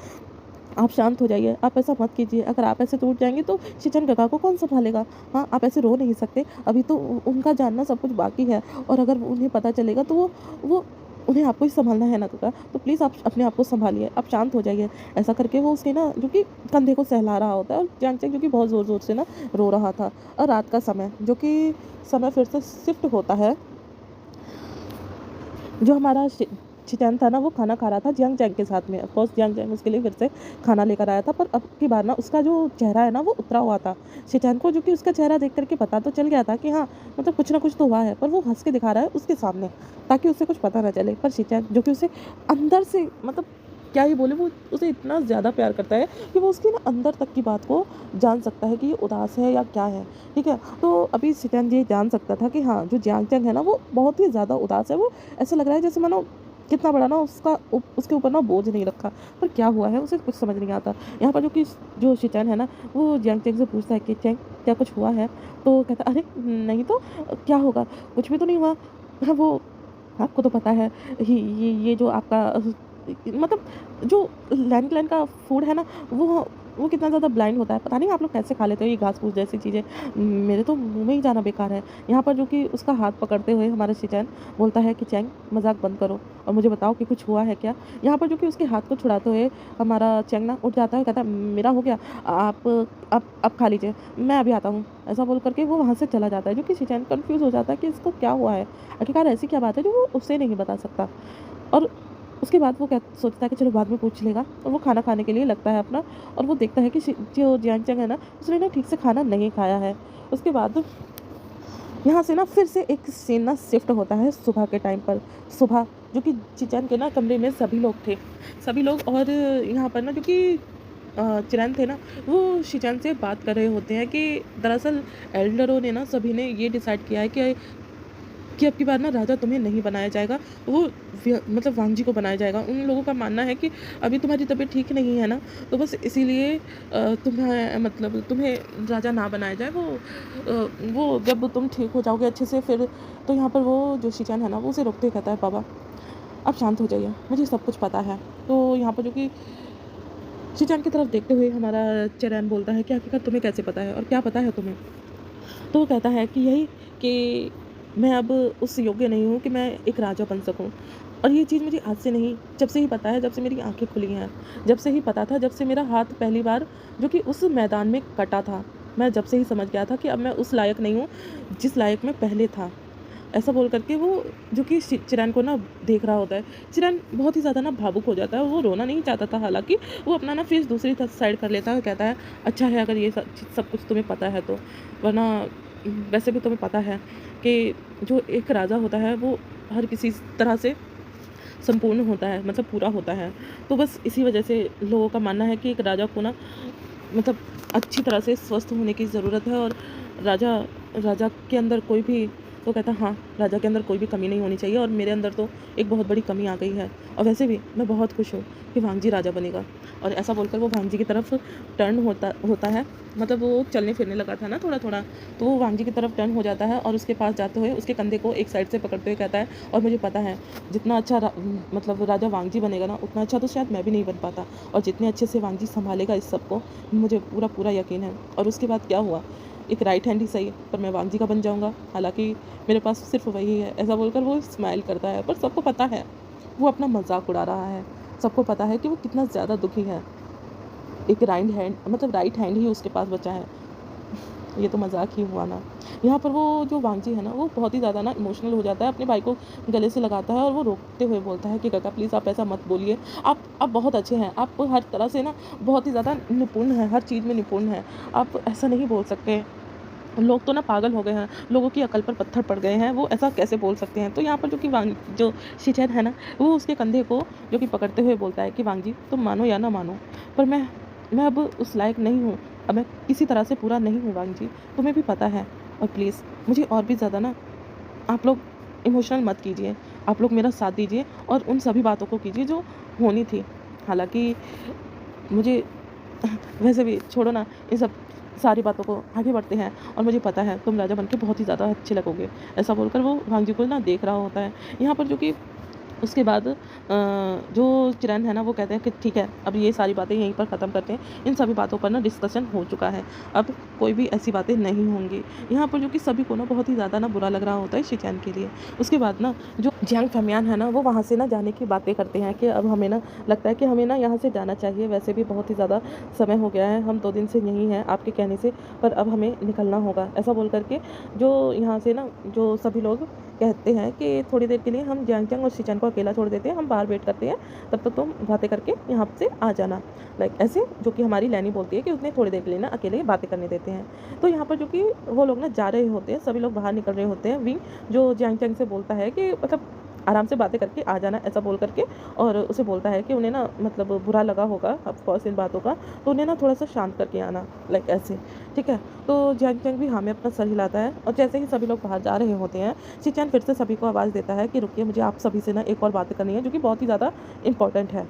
आप शांत हो जाइए, आप ऐसा मत कीजिए। अगर आप ऐसे टूट जाएँगे तो शिचैन काका को कौन सँभालेगा? हाँ, आप ऐसे रो नहीं सकते। अभी तो उनका जानना सब कुछ बाकी है, और अगर उन्हें पता चलेगा तो वो उन्हें आपको ही सँभालना है ना काका, तो प्लीज़ आप अपने आप को सँभालिए, आप शांत हो जाइए। ऐसा करके वो उसके ना जो कि कंधे को सहला रहा होता है, और जियांगचैंग जो कि बहुत ज़ोर-ज़ोर से ना रो रहा था। और रात का समय जो कि समय फिर से शिफ्ट होता है। जो हमारा शिचैन था ना, वो खाना खा रहा था जियांगचैंग के साथ में। ऑफ कोर्स जियांगचैंग उसके लिए फिर से खाना लेकर आया था, पर अब की बार ना उसका जो चेहरा है ना वो उतरा हुआ था। शिचैन को जो कि उसका चेहरा देख कर के पता तो चल गया था कि हाँ, मतलब कुछ ना कुछ तो हुआ है, पर वो हँस के दिखा रहा है उसके सामने, ताकि उसे कुछ पता ना चले। पर शिचैन जो कि उसे अंदर से मतलब क्या ही बोले, वो उसे इतना ज़्यादा प्यार करता है कि वो उसके ना अंदर तक की बात को जान सकता है कि ये उदास है या क्या है, ठीक है? तो अभी शिकैन ये जान सकता था कि हाँ, जो जियांग चंग है ना वो बहुत ही ज़्यादा उदास है, वो ऐसा लग रहा है जैसे मानो कितना बड़ा ना उसके ऊपर ना बोझ नहीं रखा। पर क्या हुआ है उसे कुछ समझ नहीं आता। यहाँ पर जो शिचैन है ना वो जियांग चंग से पूछता है कि चंग क्या कुछ हुआ है? तो कहता अरे नहीं तो क्या होगा? कुछ भी तो नहीं हुआ। हाँ, वो आपको तो पता है ये जो आपका मतलब जो लैंड का फूड है ना वो कितना ज़्यादा ब्लाइंड होता है। पता नहीं आप लोग कैसे खा लेते हो ये घास-फूस जैसी चीज़ें। मेरे तो मुँह में ही जाना बेकार है। यहाँ पर जो कि उसका हाथ पकड़ते हुए हमारा शिचैन बोलता है कि चैंग मज़ाक बंद करो और मुझे बताओ कि कुछ हुआ है क्या? यहाँ पर जो कि उसके हाथ को छुड़ाते हुए हमारा चैंग ना उठ जाता है, कहता है मेरा हो गया, आप खा लीजिए, मैं अभी आता हूँ। ऐसा बोल कर के वो वहाँ से चला जाता है, जो कि शिचैन कन्फ्यूज़ हो जाता है कि इसको क्या हुआ है? आखिरकार ऐसी क्या बात है जो वो उससे नहीं बता सकता। और उसके बाद वो क्या सोचता है कि चलो बाद में पूछ लेगा, और वो खाना खाने के लिए लगता है अपना, और वो देखता है कि जो जियांग चंग है ना उसने ना ठीक से खाना नहीं खाया है। उसके बाद यहाँ से ना फिर से एक सीन ना शिफ्ट होता है सुबह के टाइम पर। सुबह जो कि चिचैन के ना कमरे में सभी लोग थे, सभी लोग, और यहाँ पर ना जो कि चिरैन थे ना वो शिचैन से बात कर रहे होते हैं कि दरअसल एल्डरों ने ना सभी ने ये डिसाइड किया है कि अब की बार ना राजा तुम्हें नहीं बनाया जाएगा, वो मतलब वांग जी को बनाया जाएगा। उन लोगों का मानना है कि अभी तुम्हारी तबीयत ठीक नहीं है ना, तो बस इसीलिए तुम्हें मतलब तुम्हें राजा ना बनाया जाए। वो जब तुम ठीक हो जाओगे अच्छे से फिर। तो यहाँ पर वो जो शिचैन है ना वो उसे रोकते हुए कहता है बाबा आप शांत हो जाइए, मुझे सब कुछ पता है। तो यहाँ पर जो कि शिचैन की तरफ देखते हुए हमारा चिरैन बोलता है कि आखिरकार तुम्हें कैसे पता है और क्या पता है तुम्हें? तो वो कहता है कि यही कि मैं अब उस योग्य नहीं हूँ कि मैं एक राजा बन सकूँ। और ये चीज़ मुझे आज से नहीं, जब से ही पता है, जब से मेरी आँखें खुली हैं। जब से ही पता था, जब से मेरा हाथ पहली बार जो कि उस मैदान में कटा था। मैं जब से ही समझ गया था कि अब मैं उस लायक नहीं हूँ, जिस लायक मैं पहले था। ऐसा बोल कर के वो जो कि चिरैन को ना देख रहा होता है। चिरैन बहुत ही ज़्यादा ना भावुक हो जाता है। वो रोना नहीं चाहता था, हालाँकि वो अपना ना फेस दूसरी साइड कर लेता है और कहता है, अच्छा है अगर ये सब कुछ तुम्हें पता है तो। वरना वैसे भी तुम्हें पता है कि जो एक राजा होता है वो हर किसी तरह से संपूर्ण होता है, मतलब पूरा होता है। तो बस इसी वजह से लोगों का मानना है कि एक राजा को ना मतलब अच्छी तरह से स्वस्थ होने की ज़रूरत है, और राजा राजा के अंदर कोई भी, तो कहता है हाँ, राजा के अंदर कोई भी कमी नहीं होनी चाहिए, और मेरे अंदर तो एक बहुत बड़ी कमी आ गई है। और वैसे भी मैं बहुत खुश हूँ कि वांगजी राजा बनेगा। और ऐसा बोलकर वो वांगजी की तरफ टर्न होता होता है, मतलब वो चलने फिरने लगा था ना थोड़ा-थोड़ा, तो वो वांगजी की तरफ टर्न हो जाता है और उसके पास जाते हुए उसके कंधे को एक साइड से पकड़ते हुए कहता है, और मुझे पता है जितना अच्छा मतलब राजा वांगजी बनेगा ना उतना अच्छा तो शायद मैं भी नहीं बन पाता, और जितने अच्छे से वांगजी सँभालेगा इस सबको मुझे पूरा यकीन है। और उसके बाद क्या हुआ, एक राइट हैंड ही सही पर मैं वांगजी का बन जाऊँगा, हालाँकि मेरे पास सिर्फ़ वही है। ऐसा बोलकर वो स्माइल करता है, पर सबको पता है वो अपना मज़ाक उड़ा रहा है। सबको पता है कि वो कितना ज़्यादा दुखी है। एक राइट हैंड ही उसके पास बचा है। ये तो मज़ाक ही हुआ ना। यहाँ पर वो जो वांगजी है ना वो बहुत ही ज़्यादा ना इमोशनल हो जाता है, अपने भाई को गले से लगाता है और वो रोकते हुए बोलता है कि काका प्लीज़ आप ऐसा मत बोलिए। आप बहुत अच्छे हैं, आप हर तरह से ना बहुत ही ज़्यादा निपुण हैं, हर चीज़ में निपुण हैं। आप ऐसा नहीं बोल सकते। लोग तो ना पागल हो गए हैं, लोगों की अकल पर पत्थर पड़ गए हैं, वो ऐसा कैसे बोल सकते हैं? तो यहाँ पर जो कि जो शिचैन है ना, वो उसके कंधे को जो कि पकड़ते हुए बोलता है कि वांगजी तुम मानो या ना मानो, पर मैं अब उस लायक नहीं हूँ, अब मैं किसी तरह से पूरा नहीं हूँ वांगजी, तुम्हें भी पता है। और प्लीज़ मुझे और भी ज़्यादा ना आप लोग इमोशनल मत कीजिए, आप लोग मेरा साथ दीजिए और उन सभी बातों को कीजिए जो होनी थी। हालाँकि मुझे वैसे भी छोड़ो ना, ये सब सारी बातों को आगे बढ़ते हैं, और मुझे पता है तुम राजा बन के बहुत ही ज़्यादा अच्छे लगोगे। ऐसा बोलकर वो वांगजी को ना देख रहा होता है। यहाँ पर जो कि उसके बाद जो चिरैन है ना वो कहते हैं कि ठीक है अब ये सारी बातें यहीं पर ख़त्म करते हैं, इन सभी बातों पर ना डिस्कशन हो चुका है, अब कोई भी ऐसी बातें नहीं होंगी। यहाँ पर जो कि सभी को ना बहुत ही ज़्यादा ना बुरा लग रहा होता है शिचैन के लिए। उसके बाद ना जो जियांग फैमियान है ना वो वहाँ से ना जाने की बातें करते हैं कि अब हमें ना लगता है कि हमें ना यहाँ से जाना चाहिए, वैसे भी बहुत ही ज़्यादा समय हो गया है, हम 2 दिन से यहीं हैं आपके कहने से, पर अब हमें निकलना होगा। ऐसा बोल कर के जो यहाँ से ना जो सभी लोग कहते हैं कि थोड़ी देर के लिए हम जियांग चंग और शिचैन को अकेला छोड़ देते हैं, हम बाहर वेट करते हैं, तब तक तुम बातें करके यहाँ से आ जाना। लाइक ऐसे जो कि हमारी लैनी बोलती है कि उतने थोड़ी देर के लिए ना अकेले बातें करने देते हैं। तो यहाँ पर जो कि वो लोग ना जा रहे होते हैं, सभी लोग बाहर निकल रहे होते हैं। विंग जो जियांग चंग से बोलता है कि मतलब आराम से बातें करके आ जाना, ऐसा बोल करके। और उसे बोलता है कि उन्हें ना मतलब बुरा लगा होगा ऑफ कोर्स इन बातों का, तो उन्हें ना थोड़ा-सा शांत करके आना, लाइक ऐसे, ठीक है? तो जैंग चैंग भी हाँ में अपना सर हिलाता है और जैसे ही सभी लोग बाहर जा रहे होते हैं, शी-चैन फिर से सभी को आवाज़ देता है कि रुकिए, मुझे आप सभी से ना एक और बात करनी है जो कि बहुत ही ज़्यादा इम्पोर्टेंट है।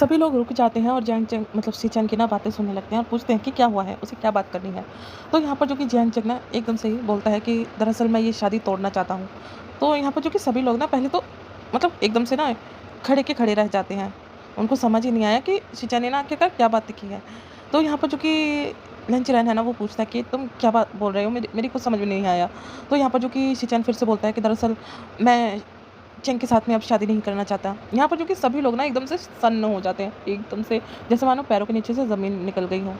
सभी लोग रुक जाते हैं और जैंग चैंग मतलब शी-चैन की ना बातें सुनने लगते हैं और पूछते हैं कि क्या हुआ है, उसे क्या बात करनी है। तो यहाँ पर जो कि जैंग चैंग ना एकदम से ही बोलता है कि दरअसल मैं ये शादी तोड़ना चाहता हूँ। तो यहाँ पर जो कि सभी लोग ना पहले तो मतलब एकदम से ना खड़े के खड़े रह जाते हैं। उनको समझ ही नहीं आया कि शी-चैन ने ना आखिरकार क्या बात की है। तो यहाँ पर जो कि लंच रैन है ना, वो पूछता है कि तुम क्या बात बोल रहे हो? मेरी मेरी कुछ समझ में नहीं आया। तो यहाँ पर जो कि शी-चैन फिर से बोलता है कि दरअसल मैं चेंग के साथ में अब शादी नहीं करना चाहता। यहाँ पर जो कि सभी लोग ना एकदम से सन्न हो जाते हैं, एकदम से जैसे मानो पैरों के नीचे से ज़मीन निकल गई हो।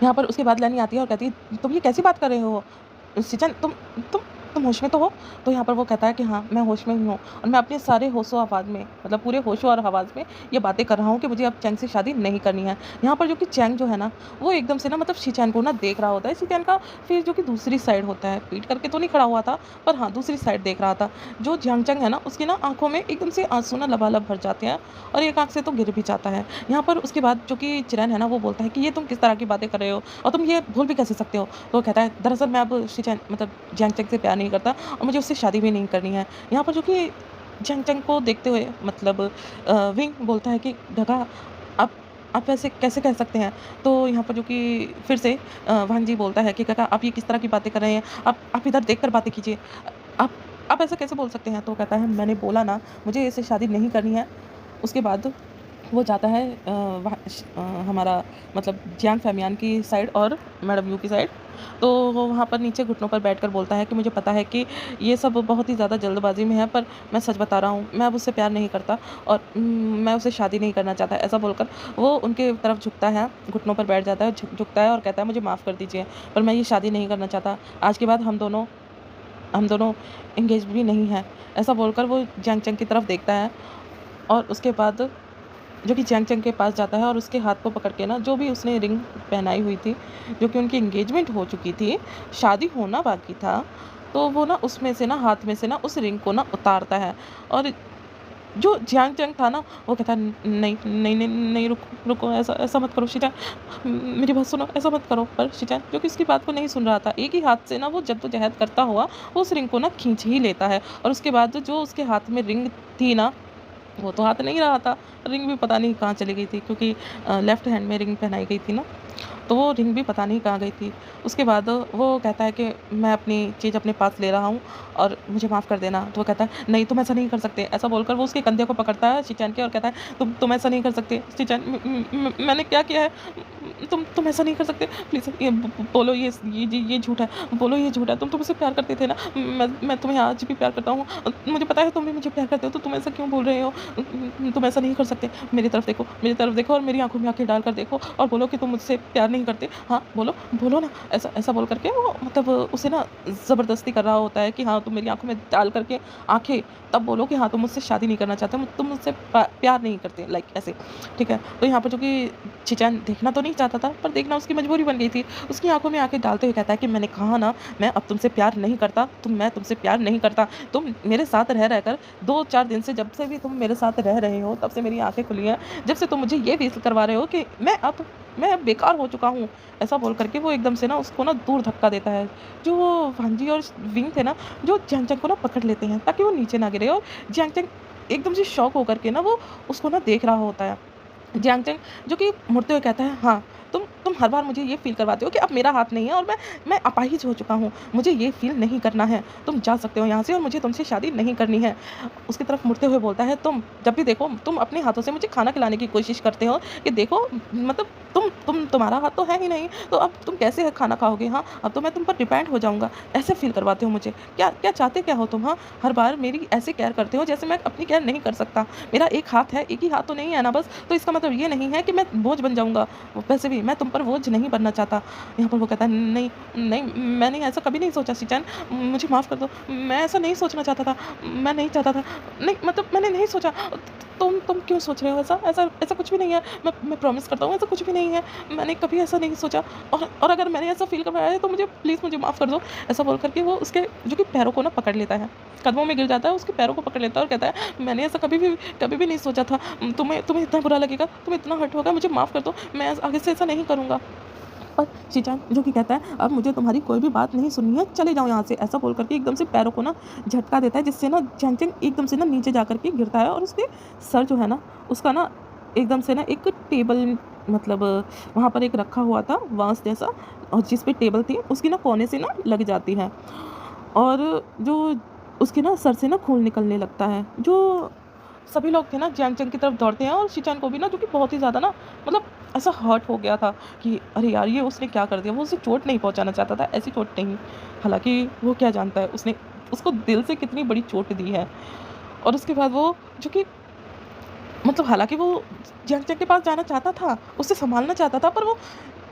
यहाँ पर उसके बाद लैनी आती है और कहती है, "तुम ये कैसी बात कर रहे हो? सिचन तुम तुम होश में तो हो?" तो यहाँ पर वो कहता है कि हाँ, मैं होश में ही हूँ और मैं अपने सारे होशो-हवास में मतलब पूरे होशो और हवास में ये बातें कर रहा हूँ कि मुझे अब चैंग से शादी नहीं करनी है। यहाँ पर जो कि चैंग जो है ना, वो एकदम से ना मतलब शी-चैन को ना देख रहा होता है। शी-चैन का फेस जो कि दूसरी साइड होता है, पीठ करके तो नहीं खड़ा हुआ था, पर हाँ, दूसरी साइड देख रहा था। जो जियांग-चैंग है ना, उसकी ना आँखों में एकदम से आँसू ना लबालब भर जाते हैं और एक आँख से तो गिर भी जाता है। यहाँ पर उसके बाद जो कि चिरैन है ना, वो बोलता है कि ये तुम किस तरह की बातें कर रहे हो और तुम ये भूल भी कैसे सकते हो? तो वो कहता है, "दरअसल मैं अब शी-चैन मतलब जियांग-चैंग से प्यार नहीं करता और मुझे उससे शादी भी नहीं करनी है।" यहाँ पर जो कि जियांग-चैंग को देखते हुए मतलब विंग बोलता है कि "काका, आप आप ऐसे कैसे कह सकते हैं?" तो यहाँ पर जो कि फिर से वांग जी बोलता है कि "काका, आप ये किस तरह की बातें कर रहे हैं? आप इधर देख कर बातें कीजिए। आप आप ऐसा कैसे बोल सकते हैं?" तो वो कहता है, "मैंने बोला ना, मुझे इससे शादी नहीं करनी है।" उसके बाद वो जाता है हमारा मतलब जियांग फैमियान की साइड और मैडम यू की साइड। तो वो वहाँ पर नीचे घुटनों पर बैठकर बोलता है कि मुझे पता है कि ये सब बहुत ही ज़्यादा जल्दबाज़ी में है, पर मैं सच बता रहा हूँ, मैं अब उससे प्यार नहीं करता और मैं उससे शादी नहीं करना चाहता। ऐसा बोलकर वो उनके तरफ झुकता है, घुटनों पर बैठ जाता है, झुकता है और कहता है, मुझे माफ़ कर दीजिए, पर मैं ये शादी नहीं करना चाहता। आज के बाद हम दोनों एंगेज भी नहीं हैं। ऐसा बोलकर वो जियांग चैंग की तरफ देखता है और उसके बाद जो कि चैंग चैंग के पास जाता है और उसके हाथ को पकड़ के ना जो भी उसने रिंग पहनाई हुई थी, जो कि उनकी एंगेजमेंट हो चुकी थी, शादी होना बाकी था, तो वो ना उसमें से ना हाथ में से ना उस रिंग को ना उतारता है और जो जियांग चैंग था ना, वो कहता है, नहीं, नहीं, नहीं, नहीं, रुको, रुको, ऐसा ऐसा मत करो शी-चैन, मेरी बात सुनो, ऐसा मत करो।" पर शी-चैन जो कि उसकी बात को नहीं सुन रहा था, एक ही हाथ से ना वो जद्दोजहद करता हुआ वो उस रिंग को ना खींच ही लेता है और उसके बाद जो उसके हाथ में रिंग थी ना, वो तो हाथ नहीं रहा था, रिंग भी पता नहीं कहाँ चली गई थी क्योंकि लेफ्ट हैंड में रिंग पहनाई गई थी ना, तो वो रिंग भी पता नहीं कहाँ गई थी। उसके बाद वो कहता है कि मैं अपनी चीज़ अपने पास ले रहा हूँ और मुझे माफ़ कर देना। तो वो कहता है, नहीं तुम ऐसा नहीं कर सकते। ऐसा बोलकर वो उसके कंधे को पकड़ता है शी-चैन के और कहता है, तुम ऐसा नहीं कर सकते शी-चैन, मैंने क्या किया है? तुम ऐसा नहीं कर सकते। प्लीज़ ये बोलो, ये झूठ है। बोलो ये झूठ है। तुम मुझसे प्यार करते थे ना? मैं तुम्हें आज भी प्यार करता हूँ। मुझे पता है तुम भी मुझे प्यार करते हो, तो तुम ऐसा क्यों बोल रहे हो? तुम ऐसा नहीं कर सकते। मेरी तरफ देखो और मेरी आँखों में आँखें डाल कर देखो और बोलो कि तुम मुझसे प्यार नहीं करते। हाँ, बोलो, बोलो ना। ऐसा ऐसा बोल कर के वो मतलब उसे ना ज़बरदस्ती कर रहा होता है कि हाँ, तुम मेरी आँखों में डाल कर के आँखें तब बोलो कि हाँ, तुम मुझसे शादी नहीं करना चाहते, तुम मुझसे प्यार नहीं करते, लाइक ऐसे, ठीक है? तो यहाँ पर जो कि शी-चैन देखना तो नहीं चाहता था, पर देखना उसकी मजबूरी बन गई थी। उसकी आँखों में आँखें डालते हुए कहता है कि मैंने कहा ना, मैं अब तुमसे प्यार नहीं करता, मैं तुमसे प्यार नहीं करता। तुम मेरे साथ रह रहकर 2-4 दिन से, जब से भी तुम मेरे साथ रह रहे हो, तब से मेरी आँखें खुली हैं। जब से तुम मुझे ये फ़ील करवा रहे हो कि मैं अब बेकार हो चुका हूँ। ऐसा बोल कर के वो एकदम से ना उसको ना दूर धक्का देता है। जो वो वांजी और विंग थे ना, जो जियांग-चैंग को ना पकड़ लेते हैं ताकि वो नीचे ना गिरे और जियांग-चैंग एकदम से शॉक होकर के ना वो उसको ना देख रहा होता है। जियांग-चैंग जो कि मुड़ते हुए कहता है, हाँ, तुम हर बार मुझे ये फ़ील करवाते हो कि अब मेरा हाथ नहीं है और मैं अपाहिज हो चुका हूँ। मुझे ये फ़ील नहीं करना है। तुम जा सकते हो यहाँ से और मुझे तुमसे शादी नहीं करनी है। उसकी तरफ मुड़ते हुए बोलता है, तुम जब भी देखो तुम अपने हाथों से मुझे खाना खिलाने की कोशिश करते हो कि देखो मतलब तुम्हारा हाथ तो है ही नहीं, तो अब तुम कैसे खाना खाओगे? हाँ, अब तो मैं तुम पर डिपेंड हो जाऊँगा। ऐसे फ़ील करवाते हो मुझे। क्या क्या चाहते क्या हो तुम? हाँ, हर बार मेरी ऐसे केयर करते हो जैसे मैं अपनी केयर नहीं कर सकता। मेरा एक हाथ है, एक ही हाथ तो नहीं है ना बस, तो इसका मतलब ये नहीं है कि मैं बोझ बन जाऊँगा। वैसे भी मैं तुम पर बोझ नहीं बनना चाहता। यहाँ पर वो कहता है, नहीं, नहीं, मैंने ऐसा कभी नहीं सोचा शी-चैन, मुझे माफ़ कर दो। मैं ऐसा नहीं सोचना चाहता था। मैं नहीं चाहता था। नहीं मतलब मैंने नहीं सोचा। तुम क्यों सोच रहे हो ऐसा? ऐसा ऐसा कुछ भी नहीं है। मैं प्रॉमिस करता हूँ ऐसा कुछ भी नहीं है। मैंने कभी ऐसा नहीं सोचा और अगर मैंने ऐसा फ़ील करवाया है तो मुझे प्लीज़ मुझे माफ़ कर दो। ऐसा बोल कर के वो उसके जो कि पैरों को ना पकड़ लेता है। कदमों में गिर जाता है, उसके पैरों को पकड़ लेता है और कहता है, "मैंने ऐसा कभी भी नहीं सोचा था। तुम्हें तुम्हें इतना बुरा लगेगा, तुम्हें इतना हर्ट होगा, मुझे माफ़ कर दो। मैं आगे से ऐसा नहीं करूँगा।" और शीचान जो कि कहता है, "अब मुझे तुम्हारी कोई भी बात नहीं सुननी है, चले जाओ यहाँ से।" ऐसा बोल कर के एकदम से पैरों को ना झटका देता है, जिससे ना ज़ेंग एकदम से ना नीचे जा कर के गिरता है और उसके सर जो है ना, उसका ना एकदम से ना एक टेबल मतलब वहाँ पर एक रखा हुआ था वाँस जैसा और जिस पे टेबल थी, उसकी ना कोने से ना लग जाती है और जो उसके ना सर से ना खून निकलने लगता है। जो सभी लोग थे ना ज़ियांग चंग की तरफ दौड़ते हैं और शीचान को भी ना जो कि बहुत ही ज़्यादा ना मतलब ऐसा हर्ट हो गया था कि अरे यार ये उसने क्या कर दिया। वो उसे चोट नहीं पहुँचाना चाहता था, ऐसी चोट नहीं। हालाँकि वो क्या जानता है उसने उसको दिल से कितनी बड़ी चोट दी है। और उसके बाद वो जो कि मतलब हालाँकि वो ज़ियांग चंग के पास जाना चाहता था, उसे सँभालना चाहता था पर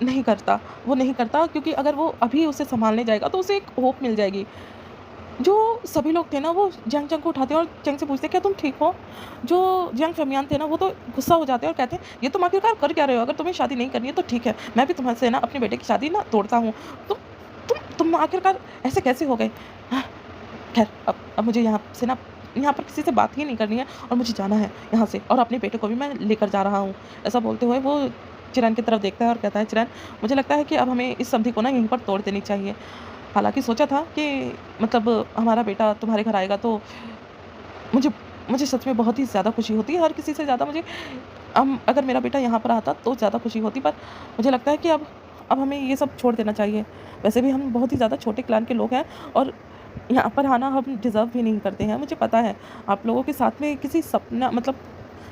नहीं करता वो नहीं करता क्योंकि अगर वो अभी उसे सँभालने जाएगा तो उसे एक होप मिल जाएगी। जो सभी लोग थे ना वो ज़ियांग चंग को उठाते हैं और चंग से पूछते हैं, "क्या तुम ठीक हो?" जो ज़ियांग फ़ेमियान थे ना वो तो गुस्सा हो जाते हैं और कहते हैं, "ये तुम आखिरकार कर क्या रहे हो? अगर तुम्हें शादी नहीं करनी है तो ठीक है, मैं भी तुम्हारे ना अपने बेटे की शादी ना तोड़ता हूँ। तुम आखिरकार ऐसे कैसे हो गए?" हाँ, ख़ैर अब मुझे यहाँ पर किसी से बात ही नहीं करनी है और मुझे जाना है यहाँ से और अपने बेटे को भी मैं लेकर जा रहा हूँ। ऐसा बोलते हुए वो चिरन की तरफ देखता है और कहता है, "चिरन, मुझे लगता है कि अब हमें इस संधि को ना यहीं पर तोड़ देनी चाहिए। हालाँकि सोचा था कि मतलब हमारा बेटा तुम्हारे घर आएगा तो मुझे मुझे सच में बहुत ही ज़्यादा खुशी होती है। हर किसी से ज़्यादा मुझे अगर मेरा बेटा यहाँ पर आता तो ज़्यादा खुशी होती, पर मुझे लगता है कि अब हमें ये सब छोड़ देना चाहिए। वैसे भी हम बहुत ही ज़्यादा छोटे क्लान के लोग हैं और यहाँ पर आना हम डिज़र्व भी नहीं करते हैं। मुझे पता है आप लोगों के साथ में किसी सपना मतलब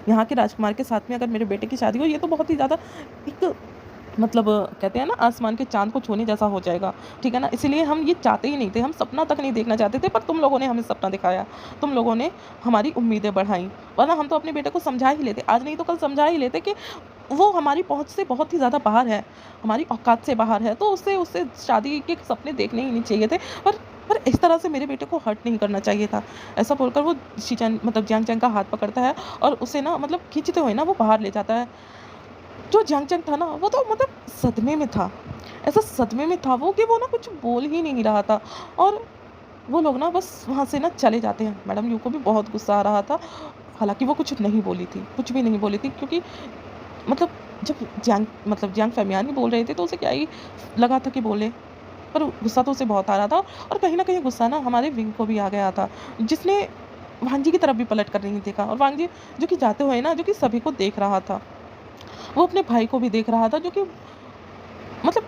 यहाँ के राजकुमार के साथ में अगर मेरे बेटे की शादी हो, ये तो बहुत ही ज़्यादा एक मतलब कहते हैं ना आसमान के चाँद को छूने जैसा हो जाएगा, ठीक है ना? इसीलिए हम ये चाहते ही नहीं थे, हम सपना तक नहीं देखना चाहते थे, पर तुम लोगों ने हमें सपना दिखाया। तुम लोगों ने हमारी उम्मीदें बढ़ाईं, वरना हम तो अपने बेटे को समझा ही लेते। आज नहीं तो कल समझा ही लेते कि वो हमारी पहुँच से बहुत ही ज़्यादा बाहर है, हमारी औकात से बाहर है, तो उससे उससे शादी के सपने देखने ही नहीं चाहिए थे। पर इस तरह से मेरे बेटे को हर्ट नहीं करना चाहिए था। ऐसा बोलकर वो शीचन मतलब जियांग चंग का हाथ पकड़ता है और उसे ना मतलब खींचते हुए ना वो बाहर ले जाता है। जो ज़ियांग था ना, वो तो मतलब सदमे में था। ऐसा सदमे में था वो कि वो ना कुछ बोल ही नहीं रहा था और वो लोग ना बस वहाँ से ना चले जाते हैं। मैडम यू को भी बहुत गुस्सा आ रहा था। हालाँकि वो कुछ नहीं बोली थी, कुछ भी नहीं बोली थी क्योंकि मतलब जब ज़ियांग फ़ेमियान ही बोल रहे थे तो उसे क्या ही लगा था कि बोले। पर गुस्सा तो उसे बहुत आ रहा था और कहीं न कहीं गुस्सा ना हमारे विंग को भी आ गया था, जिसने वांग जी की तरफ भी पलट कर नहीं देखा और वांग जी जो कि जाते हुए ना जो कि सभी को देख रहा था। वो अपने भाई को भी देख रहा था जो कि मतलब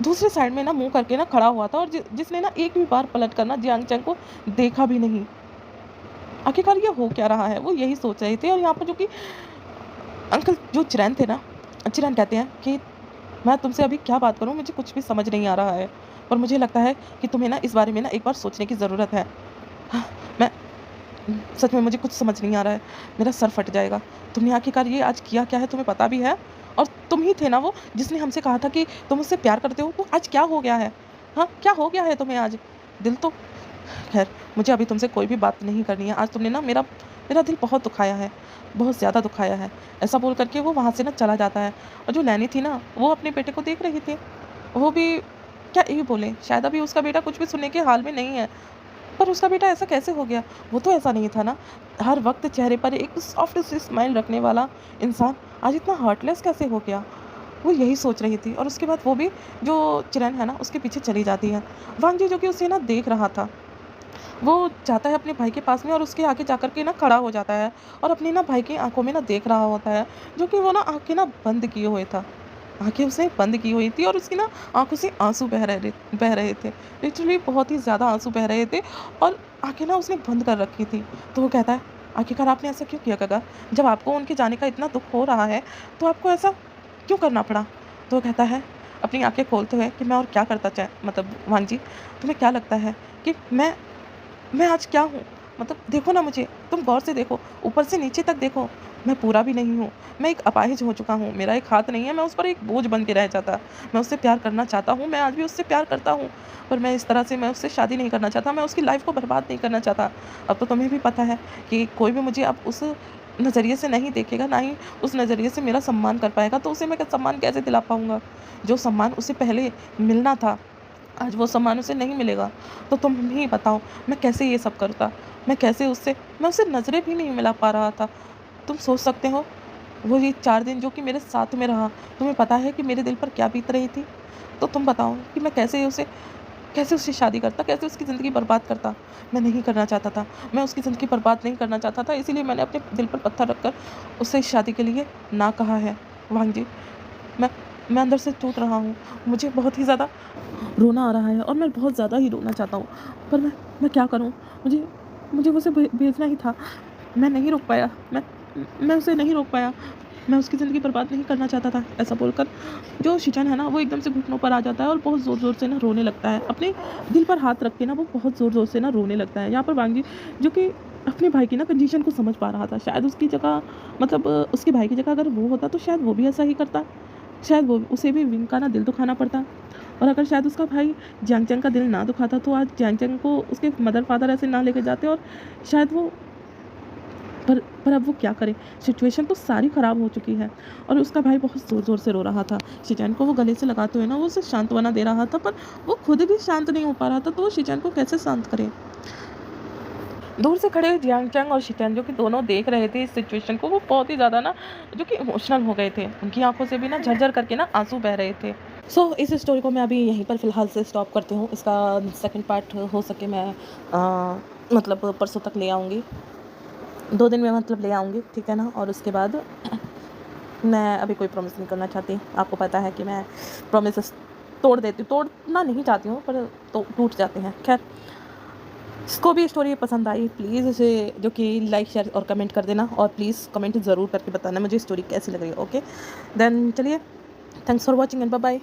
दूसरे साइड में ना मुँह करके ना खड़ा हुआ था और जिसने ना एक भी बार पलट कर ना जियांग चंग को देखा भी नहीं। आखिरकार ये हो क्या रहा है? वो यही सोच रहे थे और यहाँ पर जो कि अंकल जो चिरैन थे ना, चिरैन कहते हैं कि मैं तुमसे अभी क्या बात करूँ मुझे कुछ भी समझ नहीं आ रहा है। और मुझे लगता है कि तुम्हें ना इस बारे में ना एक बार सोचने की ज़रूरत है। हाँ, मैं सच में मुझे कुछ समझ नहीं आ रहा है। मेरा सर फट जाएगा। तुमने आखिरकार ये आज किया क्या है तुम्हें पता भी है? और तुम ही थे ना वो जिसने हमसे कहा था कि तुम मुझसे प्यार करते हो, तो आज क्या हो गया है? हाँ, क्या हो गया है तुम्हें आज? दिल तो ख़ैर मुझे अभी तुमसे कोई भी बात नहीं करनी है। आज तुमने ना मेरा मेरा दिल बहुत दुखाया है, बहुत ज़्यादा दुखाया है। ऐसा बोल कर के वो वहाँ से ना चला जाता है और जो नैनी थी ना, वो अपने बेटे को देख रही थी। वो भी क्या ही बोले, शायद अभी उसका बेटा कुछ भी सुनने के हाल में नहीं है। पर उसका बेटा ऐसा कैसे हो गया? वो तो ऐसा नहीं था ना। हर वक़्त चेहरे पर एक सॉफ्ट सी स्माइल रखने वाला इंसान आज इतना हार्टलेस कैसे हो गया? वो यही सोच रही थी और उसके बाद वो भी जो चिरैन है ना उसके पीछे चली जाती है। वांग जी जो कि उसे ना देख रहा था, वो जाता है अपने भाई के पास में और उसके आगे जाकर के ना खड़ा हो जाता है और अपनी ना भाई की आँखों में ना देख रहा होता है, जो कि वो ना आँखें ना बंद किए हुए था। आँखें उसने बंद की हुई थी और उसकी ना आँखों से आँसू बह रहे थे। लिटरली बहुत ही ज़्यादा आँसू बह रहे थे और आँखें ना उसने बंद कर रखी थी। तो वो कहता है, "आखिरकार आपने ऐसा क्यों किया काका? जब आपको उनके जाने का इतना दुःख हो रहा है, तो आपको ऐसा क्यों करना पड़ा?" तो वो कहता है अपनी आँखें खोलते हुए कि मैं और क्या करता मतलब वांग जी, तुम्हें क्या लगता है कि मैं आज क्या हूँ? मतलब देखो ना मुझे, तुम गौर से देखो, ऊपर से नीचे तक देखो। मैं पूरा भी नहीं हूँ, मैं एक अपाहिज हो चुका हूँ। मेरा एक हाथ नहीं है, मैं उस पर एक बोझ बन के रह जाता। मैं उससे प्यार करना चाहता हूँ, मैं आज भी उससे प्यार करता हूँ, पर मैं इस तरह से मैं उससे शादी नहीं करना चाहता, मैं उसकी लाइफ़ को बर्बाद नहीं करना चाहता। अब तो तुम्हें भी पता है कि कोई भी मुझे अब उस नज़रिए से नहीं देखेगा, ना ही उस नज़रिए से मेरा सम्मान कर पाएगा, तो उसे मैं सम्मान कैसे दिला पाऊँगा? जो सम्मान उसे पहले मिलना था, आज वो सम्मान उसे नहीं मिलेगा। तो तुम ही बताओ, मैं कैसे ये सब करता? मैं उसे नज़रें भी नहीं मिला पा रहा था। तुम सोच सकते हो, वो ये 4 दिन जो कि मेरे साथ में रहा, तुम्हें पता है कि मेरे दिल पर क्या बीत रही थी? तो तुम बताओ कि मैं कैसे उससे शादी करता, कैसे उसकी ज़िंदगी बर्बाद करता? मैं नहीं करना चाहता था, मैं उसकी ज़िंदगी बर्बाद नहीं करना चाहता था, इसीलिए मैंने अपने दिल पर पत्थर रखकर उससे इस शादी के लिए ना कहा है। वांग जी, मैं मैं अंदर से टूट रहा हूँ, मुझे बहुत ही ज़्यादा रोना आ रहा है और मैं बहुत ज़्यादा ही रोना चाहता हूँ, पर मैं क्या करूँ? मुझे मुझे उसे भेजना ही था, मैं नहीं रोक पाया, मैं उसे नहीं रोक पाया। मैं उसकी ज़िंदगी बर्बाद नहीं करना चाहता था। ऐसा बोलकर जो शिचन है ना, वो एकदम से घुटनों पर आ जाता है और बहुत ज़ोर-ज़ोर से ना रोने लगता है। अपने दिल पर हाथ रख के ना वो बहुत ज़ोर-ज़ोर से ना रोने लगता है। यहाँ पर वांगी जो कि अपने भाई की ना कंडीशन को समझ पा रहा था। शायद उसकी जगह मतलब उसके भाई की जगह अगर वो होता तो शायद वो भी ऐसा ही करता। शायद वो उसे भी विंग का ना दिल दुखाना पड़ता। और अगर शायद उसका भाई जैंग-चैंग का दिल ना दुखाता तो आज जैंग-चैंग को उसके मदर-फादर ऐसे ना लेके जाते और शायद वो पर अब वो क्या करे? सिचुएशन तो सारी ख़राब हो चुकी है और उसका भाई बहुत ज़ोर-ज़ोर से रो रहा था। शिचैन को वो गले से लगाते हुए ना वो उसे सांत्वना दे रहा था, पर वो खुद भी शांत नहीं हो पा रहा था, तो वो शिचैन को कैसे शांत करे? दूर से खड़े जियांग चंग और शिचैन जो कि दोनों देख रहे थे इस सिचुएशन को, वो बहुत ही ज़्यादा ना जो कि इमोशनल हो गए थे। उनकी आँखों से भी ना झरझर करके ना आँसू बह रहे थे। इस स्टोरी को मैं अभी यहीं पर फ़िलहाल से स्टॉप करती हूँ। इसका सेकंड पार्ट हो सके मैं मतलब परसों तक ले आऊँगी। 2 दिन में मतलब ले आऊँगी, ठीक है ना? और उसके बाद मैं अभी कोई प्रॉमिस नहीं करना चाहती। आपको पता है कि मैं प्रॉमिसेस तोड़ देती हूँ, तोड़ना नहीं चाहती हूँ पर तो टूट जाते हैं। ख़ैर, जिसको भी स्टोरी पसंद आई प्लीज़ इसे जो कि लाइक, शेयर और कमेंट कर देना और प्लीज़ कमेंट ज़रूर करके बताना मुझे स्टोरी कैसी लग रही है, ओके? देन चलिए, thanks for watching and bye bye.